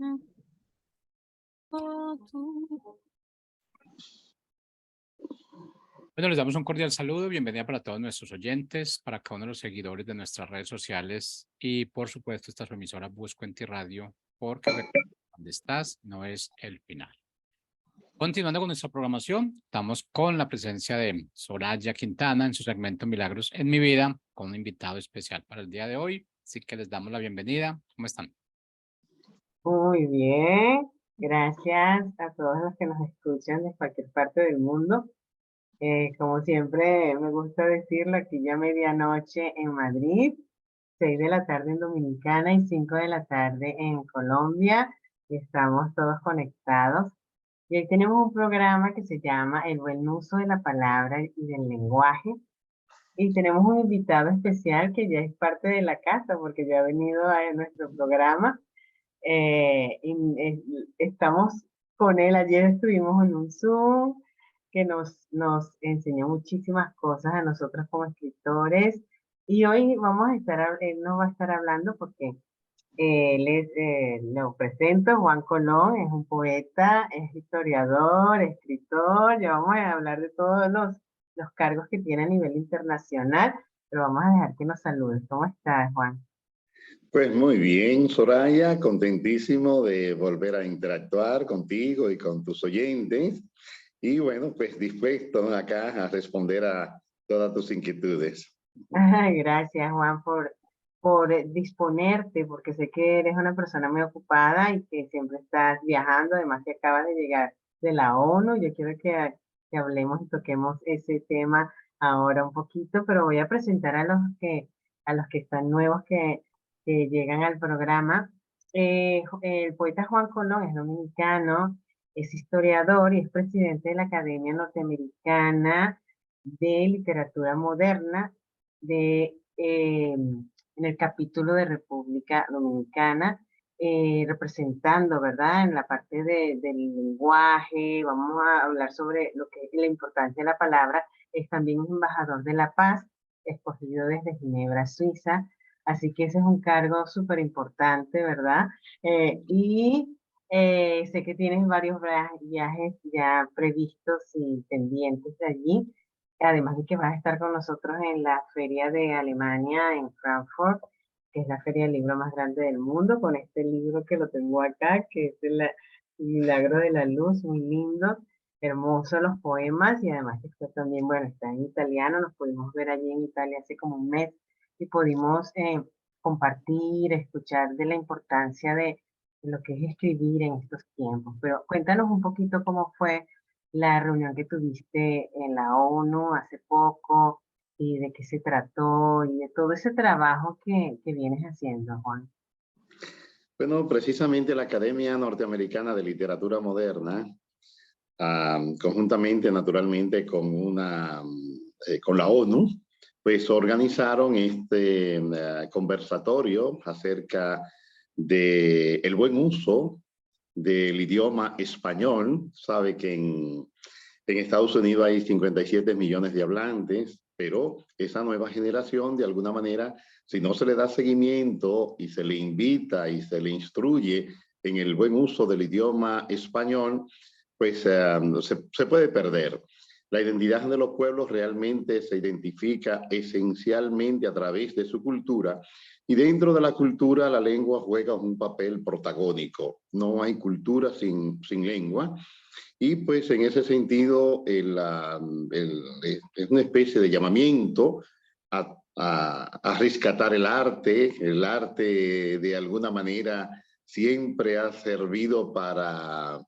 Bueno, les damos un cordial saludo, bienvenida para todos nuestros oyentes, para cada uno de los seguidores de nuestras redes sociales y por supuesto esta es su emisora Buscuenti Radio, porque recuerda, donde estás no es el final. Continuando con nuestra programación, estamos con la presencia de Soraya Quintana en su segmento Milagros en mi vida, con un invitado especial para el día de hoy, así que les damos la bienvenida. ¿Cómo están? Muy bien, gracias a todos los que nos escuchan de cualquier parte del mundo. Como siempre me gusta decirlo, aquí ya medianoche en Madrid, 6 de la tarde en Dominicana y 5 de la tarde en Colombia. Y estamos todos conectados. Y hoy tenemos un programa que se llama El buen uso de la palabra y del lenguaje. Y tenemos un invitado especial que ya es parte de la casa porque ya ha venido a nuestro programa. Estamos con él, ayer estuvimos en un Zoom que nos enseñó muchísimas cosas a nosotros como escritores y hoy él nos va a estar hablando porque lo presento, Juan Colón, es un poeta, es historiador, escritor, ya vamos a hablar de todos los cargos que tiene a nivel internacional, pero vamos a dejar que nos salude. ¿Cómo estás, Juan? Pues muy bien, Soraya, contentísimo de volver a interactuar contigo y con tus oyentes. Y bueno, pues dispuesto acá a responder a todas tus inquietudes. Ay, gracias, Juan, por disponerte, porque sé que eres una persona muy ocupada y que siempre estás viajando, además que acabas de llegar de la ONU. Yo quiero que hablemos y toquemos ese tema ahora un poquito, pero voy a presentar a los que están nuevos que llegan al programa. El poeta Juan Colón es dominicano, es historiador y es presidente de la Academia Norteamericana de Literatura Moderna en el capítulo de República Dominicana, representando, ¿verdad? En la parte del lenguaje, vamos a hablar sobre lo que es la importancia de la palabra. Es también un embajador de la paz, escogido desde Ginebra, Suiza. Así que ese es un cargo súper importante, ¿verdad? Sé que tienes varios viajes ya previstos y pendientes de allí. Además de que vas a estar con nosotros en la Feria de Alemania en Frankfurt, que es la feria del libro más grande del mundo, con este libro que lo tengo acá, que es El Milagro de la Luz, muy lindo, hermoso los poemas, y además que está también, bueno, está en italiano, nos pudimos ver allí en Italia hace como un mes, y pudimos compartir, escuchar de la importancia de lo que es escribir en estos tiempos. Pero cuéntanos un poquito cómo fue la reunión que tuviste en la ONU hace poco y de qué se trató y de todo ese trabajo que vienes haciendo, Juan. Bueno, precisamente la Academia Norteamericana de Literatura Moderna, conjuntamente, naturalmente, con la ONU, pues organizaron este conversatorio acerca del buen uso del idioma español. Sabe que en Estados Unidos hay 57 millones de hablantes, pero esa nueva generación, de alguna manera, si no se le da seguimiento y se le invita y se le instruye en el buen uso del idioma español, pues se puede perder. La identidad de los pueblos realmente se identifica esencialmente a través de su cultura, y dentro de la cultura la lengua juega un papel protagónico. No hay cultura sin lengua. Y pues en ese sentido es una especie de llamamiento a rescatar el arte. El arte de alguna manera siempre ha servido para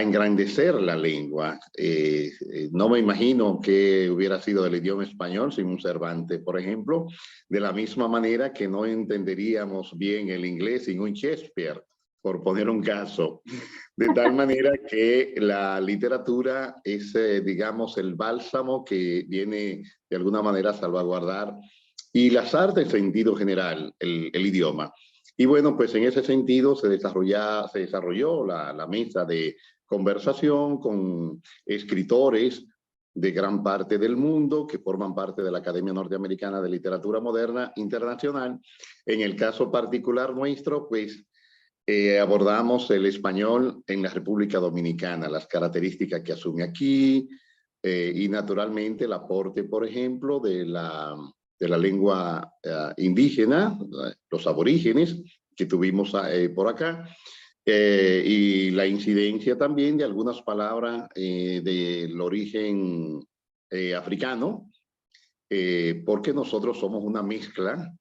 engrandecer la lengua. No me imagino que hubiera sido el idioma español sin un Cervantes, por ejemplo, de la misma manera que no entenderíamos bien el inglés sin un Shakespeare, por poner un caso. De tal manera que la literatura es, digamos, el bálsamo que viene de alguna manera a salvaguardar, y las artes en sentido general, el idioma. Y bueno, pues en ese sentido se desarrolló la mesa de conversación con escritores de gran parte del mundo que forman parte de la Academia Norteamericana de Literatura Moderna Internacional. En el caso particular nuestro, pues abordamos el español en la República Dominicana, las características que asume aquí, y naturalmente el aporte, por ejemplo, de la lengua indígena, los aborígenes que tuvimos por acá, y la incidencia también de algunas palabras del origen africano, porque nosotros somos una mezcla.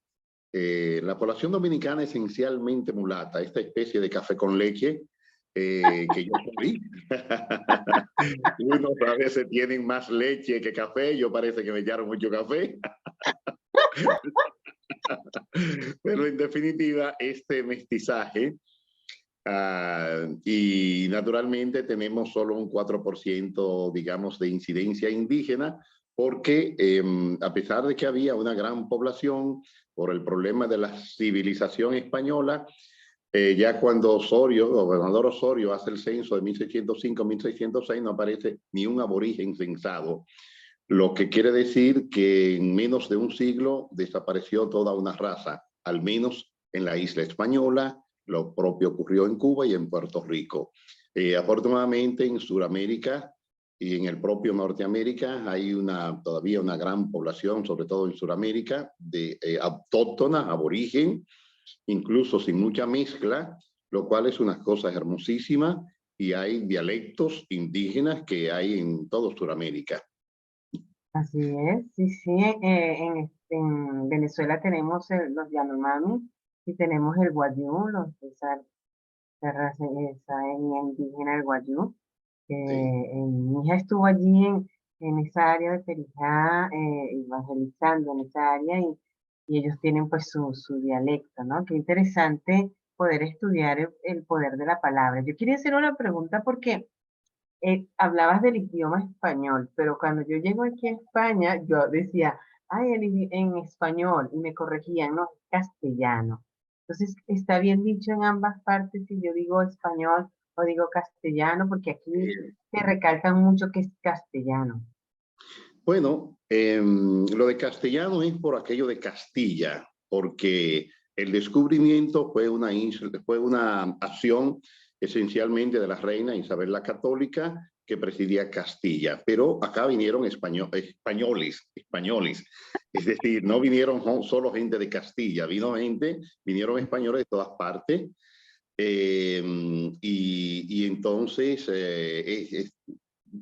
La población dominicana es esencialmente mulata, esta especie de café con leche que yo soy. Unos a veces tienen más leche que café, yo parece que me echaron mucho café. Pero en definitiva, este mestizaje, y naturalmente tenemos solo un 4%, digamos, de incidencia indígena, porque a pesar de que había una gran población por el problema de la civilización española, ya cuando Osorio, gobernador Osorio, hace el censo de 1605-1606, no aparece ni un aborigen censado, lo que quiere decir que en menos de un siglo desapareció toda una raza, al menos en la isla española. Lo propio ocurrió en Cuba y en Puerto Rico. Afortunadamente en Sudamérica y en el propio Norteamérica hay todavía una gran población, sobre todo en Sudamérica, de autóctona, aborigen, incluso sin mucha mezcla, lo cual es una cosa hermosísima, y hay dialectos indígenas que hay en todo Sudamérica. Así es, sí, sí. En Venezuela tenemos los Yanomami y tenemos el Guayú, esa etnia indígena del Guayú. Sí. Mi hija estuvo allí en esa área de Perijá, evangelizando en esa área, y ellos tienen pues su dialecto, ¿no? Qué interesante poder estudiar el poder de la palabra. Yo quería hacer una pregunta porque hablabas del idioma español, pero cuando yo llego aquí a España, yo decía, ay, en español, y me corregían, no, es castellano. Entonces, está bien dicho en ambas partes si yo digo español o digo castellano, porque aquí se recalcan mucho que es castellano. Bueno, lo de castellano es por aquello de Castilla, porque el descubrimiento fue una acción esencialmente de la reina Isabel la Católica, que presidía Castilla, pero acá vinieron españoles, es decir, no vinieron solo gente de Castilla, vinieron españoles de todas partes, y entonces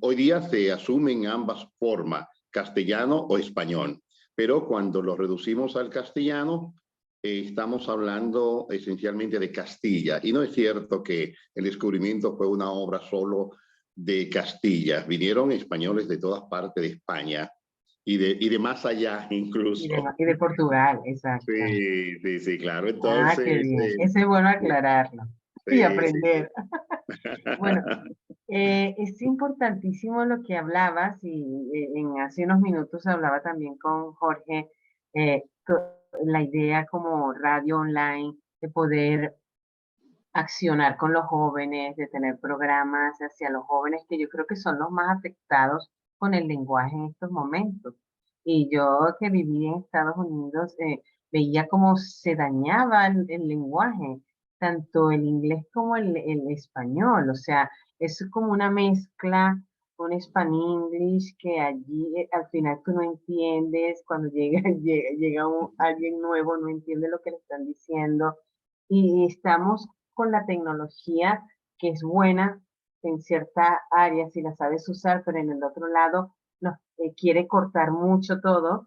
hoy día se asumen ambas formas, castellano o español, pero cuando lo reducimos al castellano, estamos hablando esencialmente de Castilla, y no es cierto que el descubrimiento fue una obra solo de Castilla, vinieron españoles de todas partes de España y de más allá incluso. Y de Portugal, exacto. Sí, sí, sí, claro. Ah, qué Entonces, bien. Eso es bueno aclararlo y sí, sí, aprender. sí. Bueno, es importantísimo lo que hablabas y hace unos minutos hablaba también con Jorge, la idea como radio online de poder accionar con los jóvenes, de tener programas hacia los jóvenes que yo creo que son los más afectados con el lenguaje en estos momentos. Y yo que viví en Estados Unidos, veía cómo se dañaba el lenguaje, tanto el inglés como el español. O sea, es como una mezcla, un Span-English que allí al final tú no entiendes, cuando llega alguien nuevo, no entiende lo que le están diciendo. Y estamos con la tecnología que es buena en cierta área si la sabes usar, pero en el otro lado nos quiere cortar mucho todo.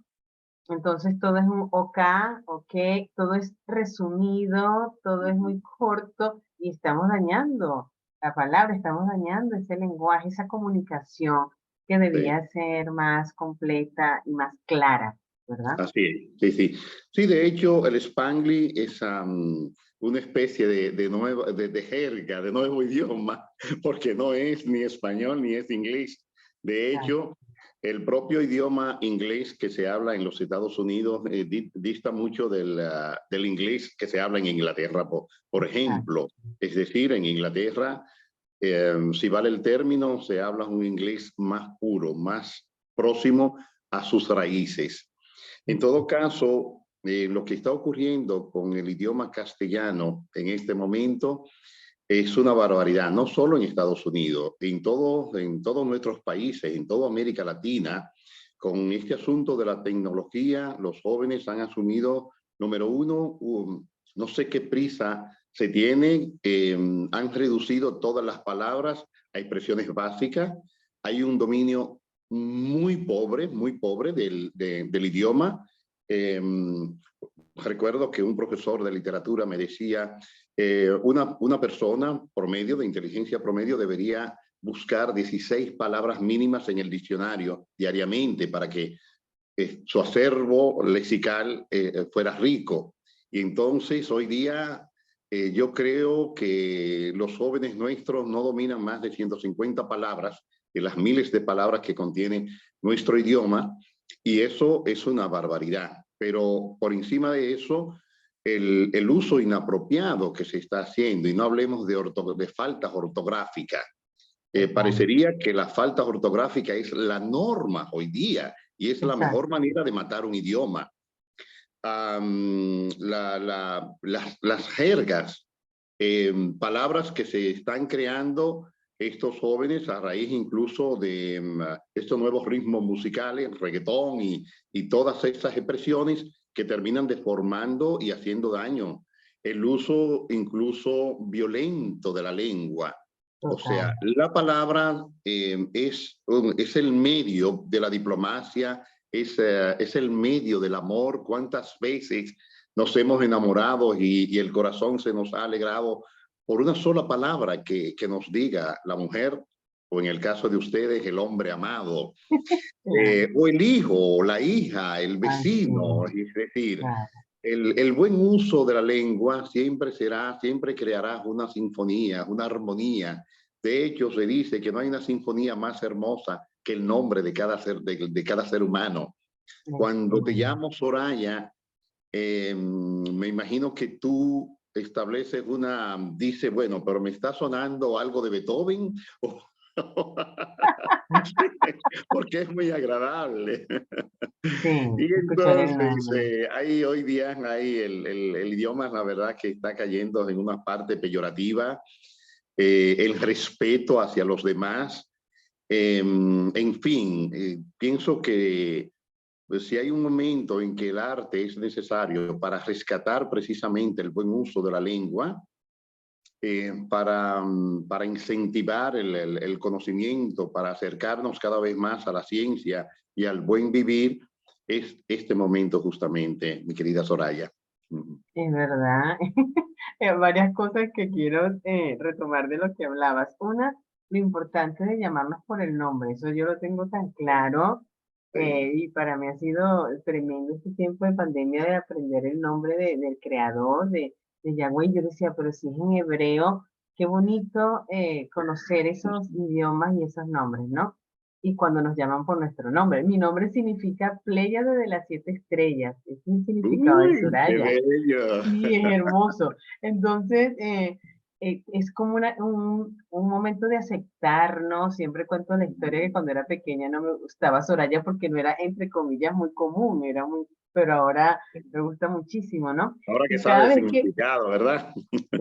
Entonces todo es un OK, OK, todo es resumido, todo es muy corto y estamos dañando la palabra, estamos dañando ese lenguaje, esa comunicación que Sí. debía ser más completa y más clara, ¿verdad? Así es, sí, sí. Sí, de hecho, el Spanglish es una especie de jerga, de nuevo idioma, porque no es ni español ni es inglés. De hecho, el propio idioma inglés que se habla en los Estados Unidos dista mucho del inglés que se habla en Inglaterra, por ejemplo. Es decir, en Inglaterra, si vale el término, se habla un inglés más puro, más próximo a sus raíces. En todo caso, lo que está ocurriendo con el idioma castellano en este momento es una barbaridad, no solo en Estados Unidos, en todos nuestros países, en toda América Latina. Con este asunto de la tecnología, los jóvenes han asumido, número uno, no sé qué prisa se tiene, han reducido todas las palabras a expresiones básicas, hay un dominio muy pobre del idioma. Recuerdo que un profesor de literatura me decía, una persona promedio, de inteligencia promedio, debería buscar 16 palabras mínimas en el diccionario diariamente para que su acervo lexical fuera rico. Y entonces hoy día yo creo que los jóvenes nuestros no dominan más de 150 palabras de las miles de palabras que contiene nuestro idioma, y eso es una barbaridad. Pero por encima de eso, el uso inapropiado que se está haciendo, y no hablemos de faltas ortográficas, parecería que la falta ortográfica es la norma hoy día y es la mejor manera de matar un idioma. Las jergas, palabras que se están creando estos jóvenes a raíz incluso de estos nuevos ritmos musicales, reggaetón y todas esas expresiones que terminan deformando y haciendo daño. El uso incluso violento de la lengua. O sea, la palabra es el medio de la diplomacia, es el medio del amor. ¿Cuántas veces nos hemos enamorado y el corazón se nos ha alegrado por una sola palabra que nos diga la mujer, o en el caso de ustedes, el hombre amado, o el hijo, o la hija, el vecino? Es decir, el buen uso de la lengua siempre creará una sinfonía, una armonía. De hecho, se dice que no hay una sinfonía más hermosa que el nombre de cada ser humano. Cuando te llamo Soraya, me imagino que tú estableces dice, bueno, pero me está sonando algo de Beethoven, porque es muy agradable. Y entonces, hoy día el idioma, la verdad, que está cayendo en una parte peyorativa, el respeto hacia los demás. En fin, pienso que pues, si hay un momento en que el arte es necesario para rescatar precisamente el buen uso de la lengua, para incentivar el conocimiento, para acercarnos cada vez más a la ciencia y al buen vivir, es este momento justamente, mi querida Soraya. Es verdad. Varias cosas que quiero retomar de lo que hablabas. Una, lo importante de llamarnos por el nombre. Eso yo lo tengo tan claro. Y para mí ha sido tremendo este tiempo de pandemia de aprender el nombre del creador, de Yahweh. Yo decía, pero si es en hebreo, qué bonito conocer esos idiomas y esos nombres, ¿no? Y cuando nos llaman por nuestro nombre. Mi nombre significa Pléyade de las 7 estrellas. Es el significado de ¡Qué Soraya. bello! Sí, es hermoso. Entonces, es como un momento de aceptarnos. Siempre cuento la historia que cuando era pequeña no me gustaba Soraya porque no era, entre comillas, muy común, era muy, pero ahora me gusta muchísimo, ¿no? Ahora que Y cada sabe el vez que, significado, ¿verdad?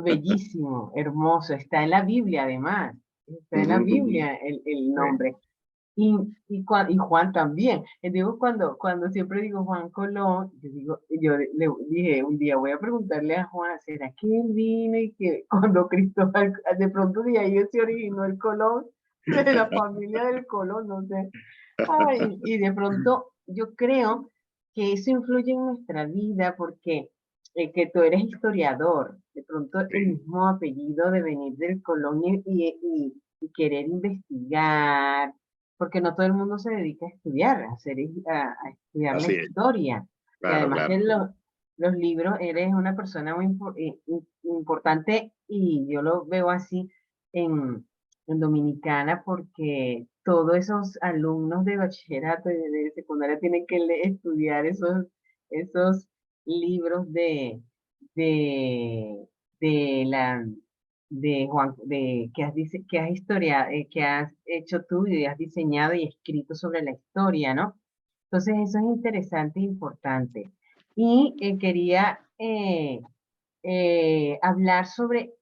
bellísimo, hermoso, está en la Biblia además, está en la Biblia el nombre. Y Juan también. Digo, cuando siempre digo Juan Colón, le dije un día voy a preguntarle a Juan, ¿será que él vino y que cuando Cristóbal, de pronto de ahí se originó el Colón, de la familia del Colón, no sé? Ay, y de pronto yo creo que eso influye en nuestra vida porque que tú eres historiador, de pronto el mismo apellido de venir del Colón y querer investigar, porque no todo el mundo se dedica a estudiar, a estudiar la Así es, historia. Y claro, además claro. que los libros, eres una persona muy importante y yo lo veo así en Dominicana porque todos esos alumnos de bachillerato y de secundaria tienen que estudiar esos libros de, de la de Juan, que has historia, que has hecho tú y has diseñado y escrito sobre la historia, ¿no? Entonces eso es interesante e importante. Y quería hablar sobre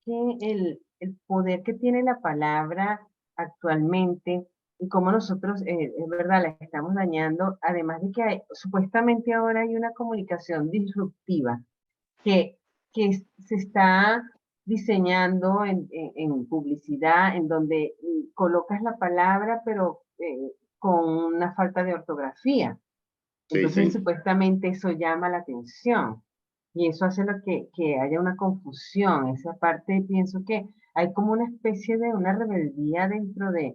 el poder que tiene la palabra actualmente y cómo nosotros, es verdad, la estamos dañando, además de que supuestamente ahora hay una comunicación disruptiva que, que se está diseñando en publicidad, en donde colocas la palabra, pero con una falta de ortografía. Sí, Entonces, sí. supuestamente eso llama la atención y eso hace que haya una confusión. Esa parte pienso que hay como una especie de una rebeldía dentro de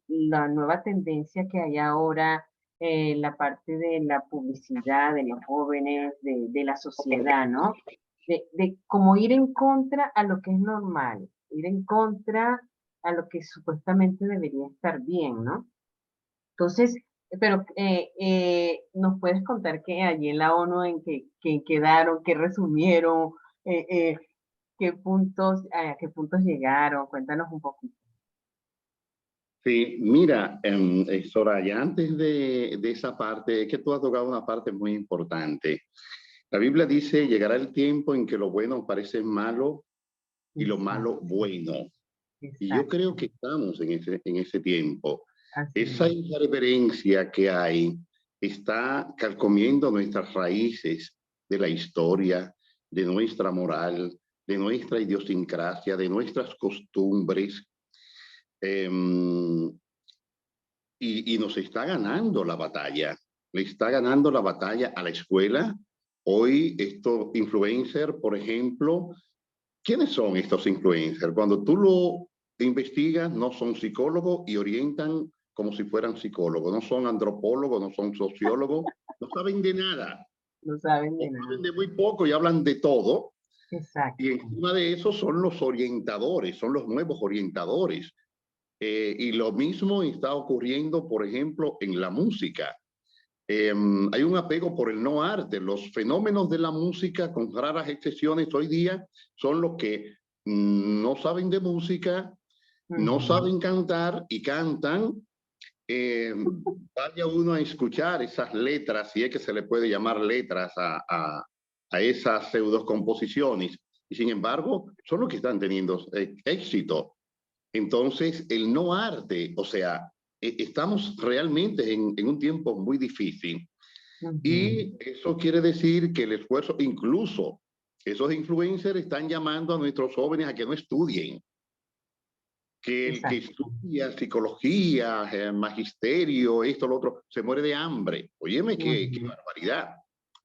la nueva tendencia que hay ahora, la parte de la publicidad, de los jóvenes, de la sociedad, ¿no? De como ir en contra a lo que es normal, ir en contra a lo que supuestamente debería estar bien, ¿no? Entonces, pero nos puedes contar que allí en la ONU en que quedaron, que resumieron, eh, eh, a qué puntos llegaron, cuéntanos un poquito. Sí, mira, Soraya, antes de esa parte, es que tú has tocado una parte muy importante. La Biblia dice, llegará el tiempo en que lo bueno parece malo y lo malo Exacto, bueno. Y yo exacto, creo que estamos en ese tiempo. así Esa es. irreverencia que hay está calcomiendo nuestras raíces de la historia, de nuestra moral, de nuestra idiosincrasia, de nuestras costumbres. Eh, y nos está ganando la batalla. Le está ganando la batalla a la escuela. Hoy estos influencers, por ejemplo, ¿quiénes son estos influencers? Cuando tú lo investigas, no son psicólogos y orientan como si fueran psicólogos. No son antropólogos, no son sociólogos, no saben de nada. No saben O de saben nada. de muy poco y hablan de todo. Y Exacto. encima de eso son los orientadores, son los nuevos orientadores. Y lo mismo está ocurriendo, por ejemplo, en la música. Hay un apego por el no arte. Los fenómenos de la música, con raras excepciones, hoy día son los que no saben de música, no Ujú. saben cantar y cantan. Vaya uno a escuchar esas letras, si es que se le puede llamar letras a esas pseudocomposiciones. Y sin embargo, son los que están teniendo éxito. Entonces, el no arte, o sea, estamos realmente en un tiempo muy difícil. Ujú. Y eso quiere decir que el esfuerzo, incluso esos influencers están llamando a nuestros jóvenes a que no estudien, que el que Exacto. estudia psicología, magisterio, esto, lo otro, se muere de hambre. Óyeme, qué Ujú. barbaridad.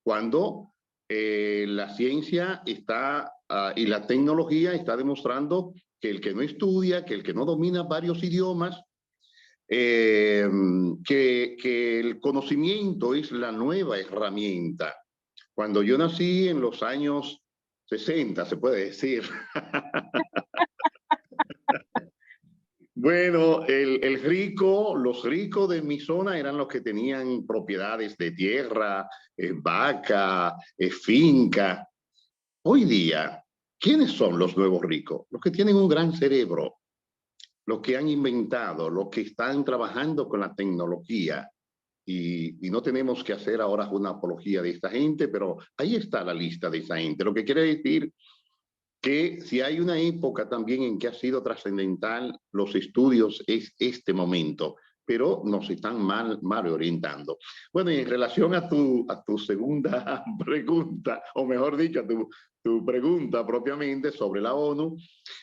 Cuando la ciencia está y la tecnología está demostrando que el que no estudia, que el que no domina varios idiomas, eh, que el conocimiento es la nueva herramienta. Cuando yo nací en los años 60, se puede decir, bueno, el rico, los ricos de mi zona eran los que tenían propiedades de tierra, vaca, finca. Hoy día, ¿quiénes son los nuevos ricos? Los que tienen un gran cerebro, los que han inventado, los que están trabajando con la tecnología. Y no tenemos que hacer ahora una apología de esta gente, pero ahí está la lista de esa gente. Lo que quiere decir que si hay una época también en que ha sido trascendental los estudios es este momento, pero nos están mal orientando. Bueno, y en relación a tu segunda pregunta, o mejor dicho, a tu pregunta propiamente sobre la ONU,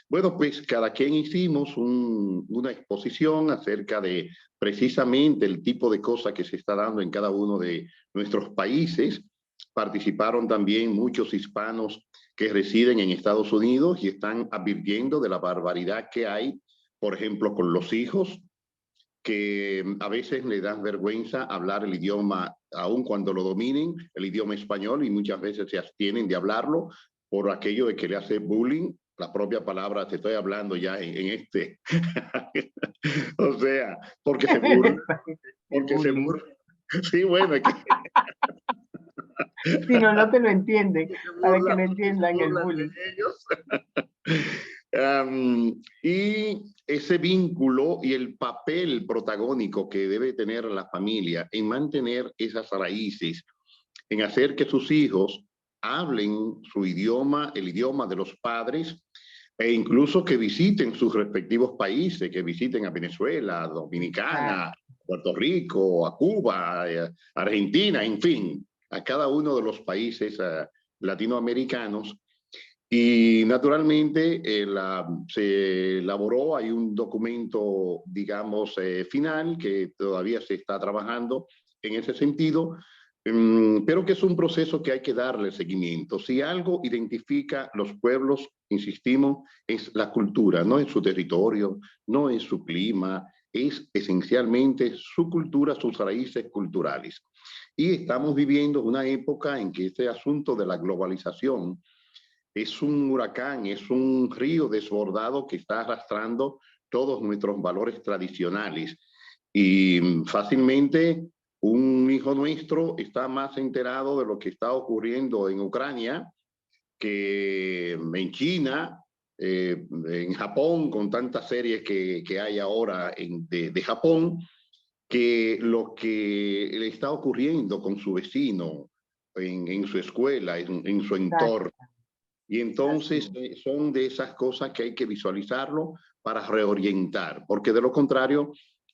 bueno, pues cada quien hicimos una exposición acerca de precisamente el tipo de cosas que se está dando en cada uno de nuestros países. Participaron también muchos hispanos que residen en Estados Unidos y están advirtiendo de la barbaridad que hay, por ejemplo, con los hijos, que a veces le dan vergüenza hablar el idioma, aun cuando lo dominen, el idioma español, y muchas veces se abstienen de hablarlo por aquello de que le hace bullying. La propia palabra, te estoy hablando ya en este. O sea, porque se burla, El porque se bullying. burla. Sí, bueno, es que Si no, no te lo entienden, se para que burla, no porque se entiendan el burlan bullying. de ellos. Y ese vínculo y el papel protagónico que debe tener la familia en mantener esas raíces, en hacer que sus hijos hablen su idioma, el idioma de los padres, e incluso que visiten sus respectivos países, que visiten a Venezuela, a Dominicana, Puerto Rico, a Cuba, Argentina, en fin, a cada uno de los países latinoamericanos. Y naturalmente se elaboró, hay un documento, digamos, final que todavía se está trabajando en ese sentido, pero que es un proceso que hay que darle seguimiento. Si algo identifica los pueblos, insistimos, es la cultura, no es su territorio, no es su clima, es esencialmente su cultura, sus raíces culturales. Y estamos viviendo una época en que este asunto de la globalización es un huracán, es un río desbordado que está arrastrando todos nuestros valores tradicionales. Y fácilmente un hijo nuestro está más enterado de lo que está ocurriendo en Ucrania que en China, en Japón, con tantas series que hay ahora de Japón, que lo que le está ocurriendo con su vecino, en su escuela, en su entorno. Y entonces son de esas cosas que hay que visualizarlo para reorientar, porque de lo contrario,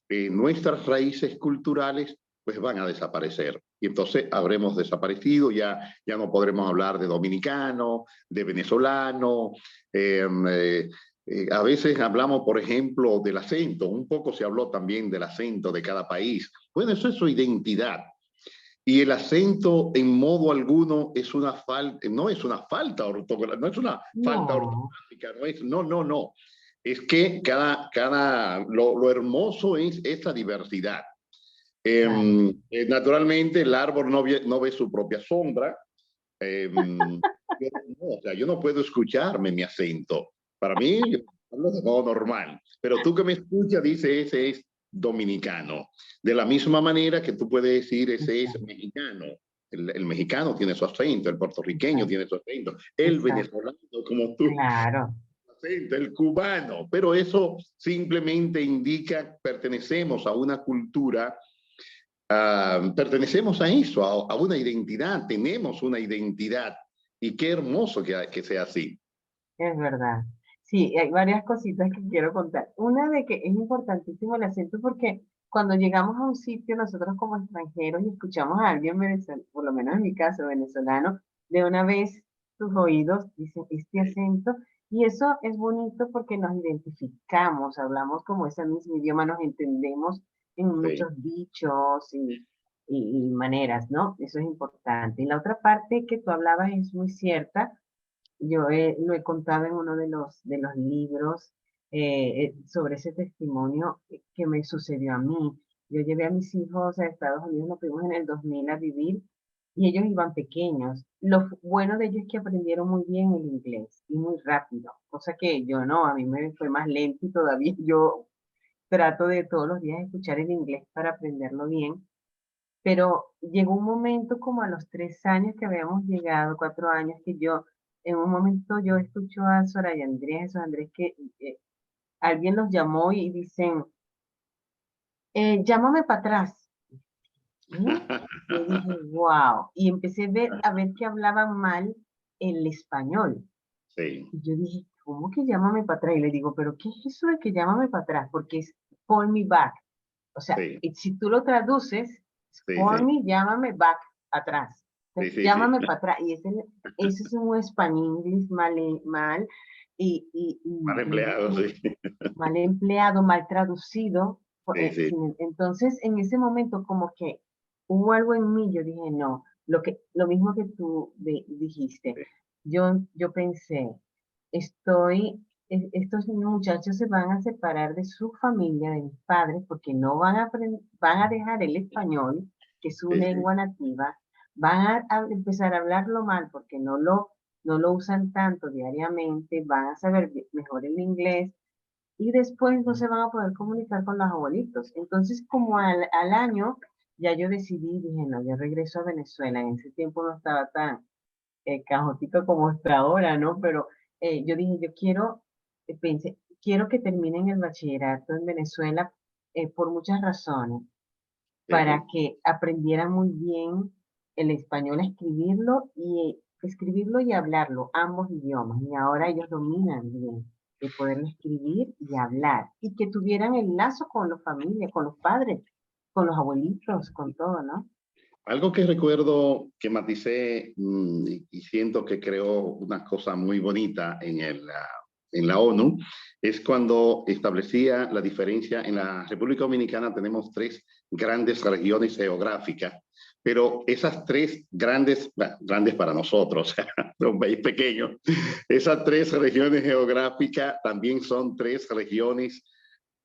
nuestras raíces culturales pues van a desaparecer. Y entonces habremos desaparecido, ya no podremos hablar de dominicano, de venezolano. A veces hablamos, por ejemplo, del acento, un poco se habló también del acento de cada país. Bueno, eso es su identidad. Y el acento en modo alguno es una falta, no es una falta ortográfica, no es una falta ortográfica, no. Es que lo hermoso es esta diversidad. Naturalmente el árbol no ve su propia sombra. Yo no puedo escucharme mi acento. Para mí, yo hablo de modo normal. Pero tú que me escuchas dices, ese es dominicano. De la misma manera que tú puedes decir, ese es mexicano. El mexicano tiene su acento, el puertorriqueño tiene su acento, el venezolano, como tú. Claro. El cubano. Pero eso simplemente indica pertenecemos a una cultura. Pertenecemos a eso, a una identidad, tenemos una identidad y qué hermoso que sea así. Es verdad. Sí, hay varias cositas que quiero contar. Una de que es importantísimo el acento porque cuando llegamos a un sitio, nosotros como extranjeros y escuchamos a alguien venezolano, por lo menos en mi caso venezolano, de una vez tus oídos dicen este acento y eso es bonito porque nos identificamos, hablamos como ese mismo idioma, nos entendemos en muchos dichos y maneras, ¿no? Eso es importante. Y la otra parte que tú hablabas es muy cierta. Yo lo he contado en uno de los libros sobre ese testimonio que me sucedió a mí. Yo llevé a mis hijos a Estados Unidos, nos fuimos en el 2000 a vivir y ellos iban pequeños. Lo bueno de ellos es que aprendieron muy bien el inglés y muy rápido, cosa que yo no, a mí me fue más lento y todavía yo trato de todos los días escuchar el inglés para aprenderlo bien. Pero llegó un momento como a los 3 años que habíamos llegado, 4 años, que yo, en un momento yo escucho a Soraya Andrés, a Andrés que alguien los llamó y dicen, llámame para atrás. Yo dije, wow. Y empecé a ver que hablaban mal el español. Sí. Y yo dije, ¿cómo que llámame para atrás? Y le digo, ¿pero qué es eso de que llámame para atrás? Porque es call me back. O sea, si tú lo traduces, call me, llámame back, atrás. Entonces, llámame para atrás. Y ese es un español mal Mal empleado, sí. mal empleado, mal traducido. Entonces, en ese momento, como que hubo algo en mí, yo dije, no, lo mismo que tú dijiste. Yo pensé, estos muchachos se van a separar de su familia, de mis padres, porque no van a dejar el español, que es su lengua nativa, van a empezar a hablarlo mal porque no lo usan tanto diariamente, van a saber mejor el inglés y después no se van a poder comunicar con los abuelitos. Entonces, como al año, ya yo decidí, dije, no, yo regreso a Venezuela. En ese tiempo no estaba tan caótico como está ahora, ¿no? Pero yo dije, pensé, quiero que terminen el bachillerato en Venezuela por muchas razones, Sí. para que aprendieran muy bien el español, escribirlo y hablarlo, ambos idiomas. Y ahora ellos dominan bien de poder escribir y hablar. Y que tuvieran el lazo con la familia, con los padres, con los abuelitos, con todo, ¿no? Algo que recuerdo que maticé y siento que creó una cosa muy bonita en la ONU es cuando establecía la diferencia. En la República Dominicana tenemos 3 grandes regiones geográficas, pero esas 3 grandes, bueno, grandes para nosotros, un país pequeño, esas 3 regiones geográficas también son 3 regiones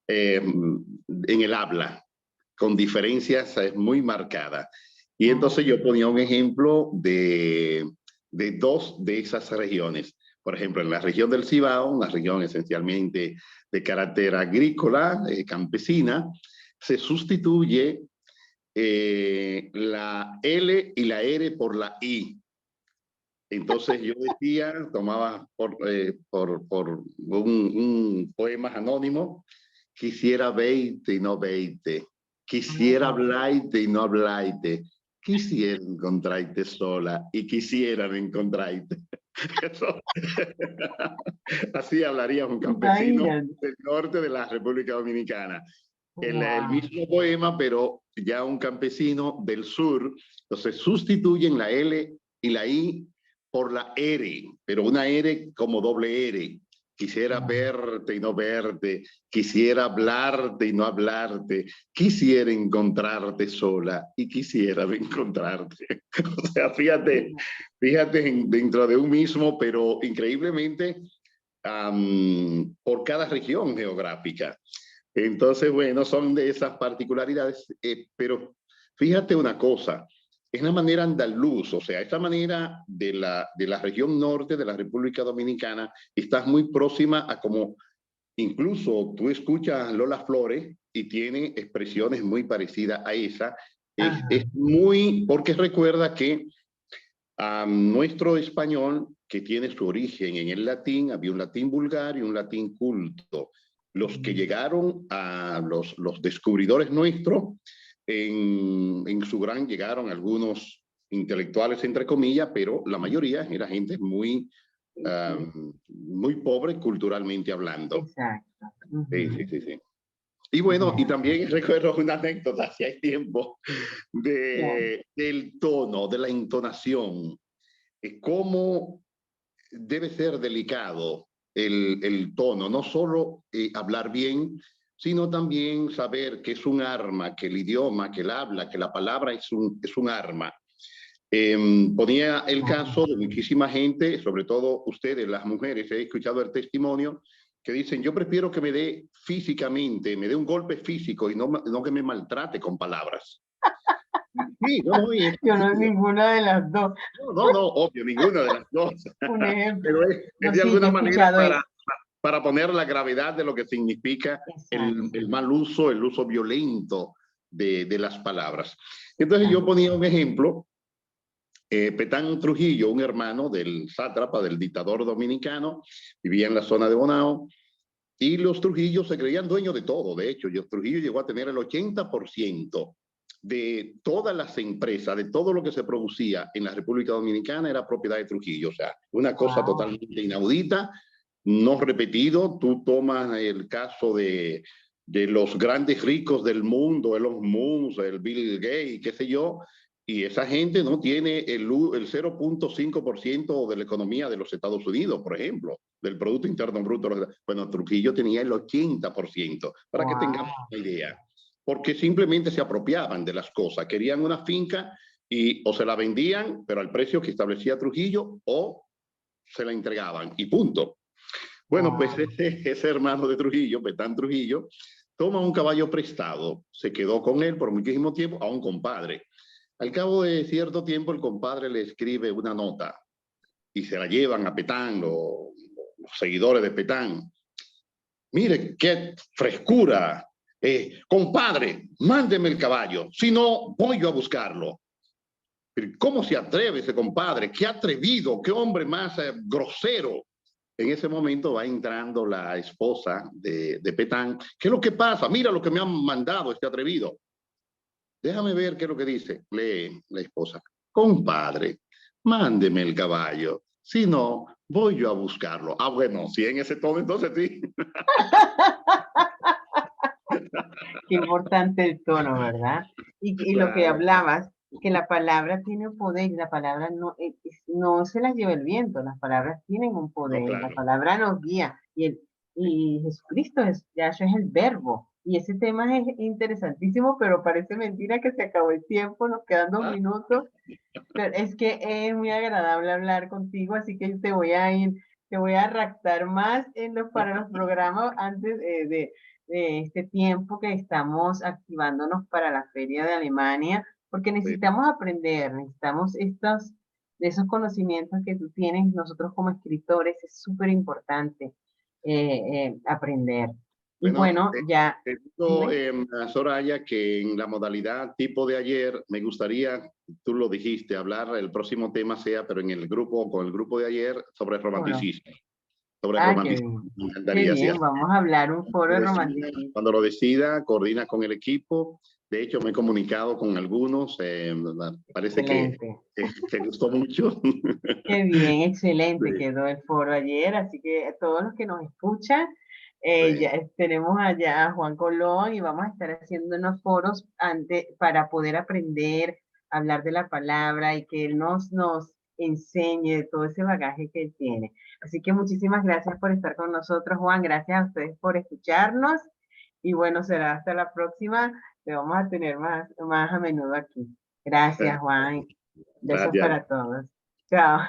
en el habla, con diferencias muy marcadas. Y entonces yo ponía un ejemplo de 2 de esas regiones. Por ejemplo, en la región del Cibao, una región esencialmente de carácter agrícola, campesina, se sustituye la L y la R por la I. Entonces yo decía, tomaba por un poema anónimo, quisiera veinte y no veinte, quisiera hablaite y no hablaite, quisiera encontraite sola y quisiera encontraite. Eso. Así hablaría un campesino del norte de la República Dominicana. El mismo poema, pero ya un campesino del sur. Entonces sustituyen la L y la I por la R, pero una R como doble R. Quisiera verte y no verte, quisiera hablarte y no hablarte, quisiera encontrarte sola y quisiera encontrarte. O sea, fíjate dentro de un mismo, pero increíblemente por cada región geográfica. Entonces, bueno, son de esas particularidades, pero fíjate una cosa, es la manera andaluz, o sea, esta manera de la región norte de la República Dominicana está muy próxima a como, incluso tú escuchas Lola Flores y tiene expresiones muy parecidas a esa. Es muy, porque recuerda que nuestro español, que tiene su origen en el latín, había un latín vulgar y un latín culto. Los que llegaron a los descubridores nuestros, en su gran llegaron algunos intelectuales, entre comillas, pero la mayoría era gente muy, muy pobre culturalmente hablando. Exacto. Sí. Y bueno, y también recuerdo una anécdota hace hay tiempo del tono, de la entonación, cómo debe ser delicado el tono, no solo hablar bien, sino también saber que es un arma, que el idioma, que el habla, que la palabra es un arma. Ponía el caso de muchísima gente, sobre todo ustedes, las mujeres, he escuchado el testimonio, que dicen, yo prefiero que me dé físicamente, me dé un golpe físico y no que me maltrate con palabras. Sí, yo no es ninguna de las dos. No, obvio, ninguna de las dos. Un ejemplo. Pero es de alguna manera para poner la gravedad de lo que significa el mal uso, el uso violento de las palabras. Entonces yo ponía un ejemplo. Petán Trujillo, un hermano del sátrapa, del dictador dominicano, vivía en la zona de Bonao, y los Trujillos se creían dueños de todo. De hecho, Trujillo llegó a tener el 80% de todas las empresas, de todo lo que se producía en la República Dominicana era propiedad de Trujillo. O sea, una cosa totalmente inaudita, no repetido. Tú tomas el caso de los grandes ricos del mundo, Elon Musk, el Bill Gates, qué sé yo, y esa gente no tiene el 0.5% de la economía de los Estados Unidos, por ejemplo, del Producto Interno Bruto. Bueno, Trujillo tenía el 80%, para que tengamos una idea. Porque simplemente se apropiaban de las cosas. Querían una finca y o se la vendían, pero al precio que establecía Trujillo, o se la entregaban y punto. Bueno, pues ese hermano de Trujillo, Petán Trujillo, toma un caballo prestado, se quedó con él por muchísimo tiempo, a un compadre. Al cabo de cierto tiempo, el compadre le escribe una nota y se la llevan a Petán, los seguidores de Petán. Mire, qué frescura. Compadre, mándeme el caballo, si no, voy yo a buscarlo. ¿Cómo se atreve ese compadre? Qué atrevido, qué hombre más grosero. en ese momento va entrando la esposa de Petán. ¿Qué es lo que pasa? Mira lo que me han mandado este atrevido. Déjame ver qué es lo que dice. Lee la esposa. Compadre, mándeme el caballo. Si no, voy yo a buscarlo. Ah, bueno, si en ese tono, entonces sí. Qué importante el tono, ¿verdad? Y lo que Claro, hablabas, que la palabra tiene un poder y la palabra no, no se las lleva el viento, las palabras tienen un no, poder, la claro. palabra nos guía y Jesucristo, Yahshua es el verbo. Y ese tema es interesantísimo, pero parece mentira que se acabó el tiempo, nos quedan 2 minutos. Pero es que es muy agradable hablar contigo, así que te voy a raptar más para los programas antes de este tiempo que estamos activándonos para la Feria de Alemania, porque Sí. necesitamos aprender, necesitamos de esos conocimientos que tú tienes, nosotros como escritores, es súper importante aprender. Y Bueno, bueno, ya, te digo, dime. Soraya, que en la modalidad tipo de ayer, me gustaría, tú lo dijiste, hablar, el próximo tema sea, pero en el grupo, con el grupo de ayer, sobre Bueno, romanticismo. Sobre ah, romanticismo, me qué encantaría. Si bien, vamos a hablar un foro de romanticismo. cuando lo decida, coordina con el equipo. De hecho, me he comunicado con algunos. Parece que Excelente. te gustó mucho. Qué bien, excelente Sí, quedó el foro ayer, así que a todos los que nos escuchan, sí. ya tenemos allá a Juan Colón y vamos a estar haciendo unos foros para poder aprender, hablar de la palabra y que él nos enseñe de todo ese bagaje que él tiene. Así que muchísimas gracias por estar con nosotros, Juan, gracias a ustedes por escucharnos y bueno, será hasta la próxima, te vamos a tener más a menudo aquí. Gracias, Juan. Besos Gracias. para todos. Chao.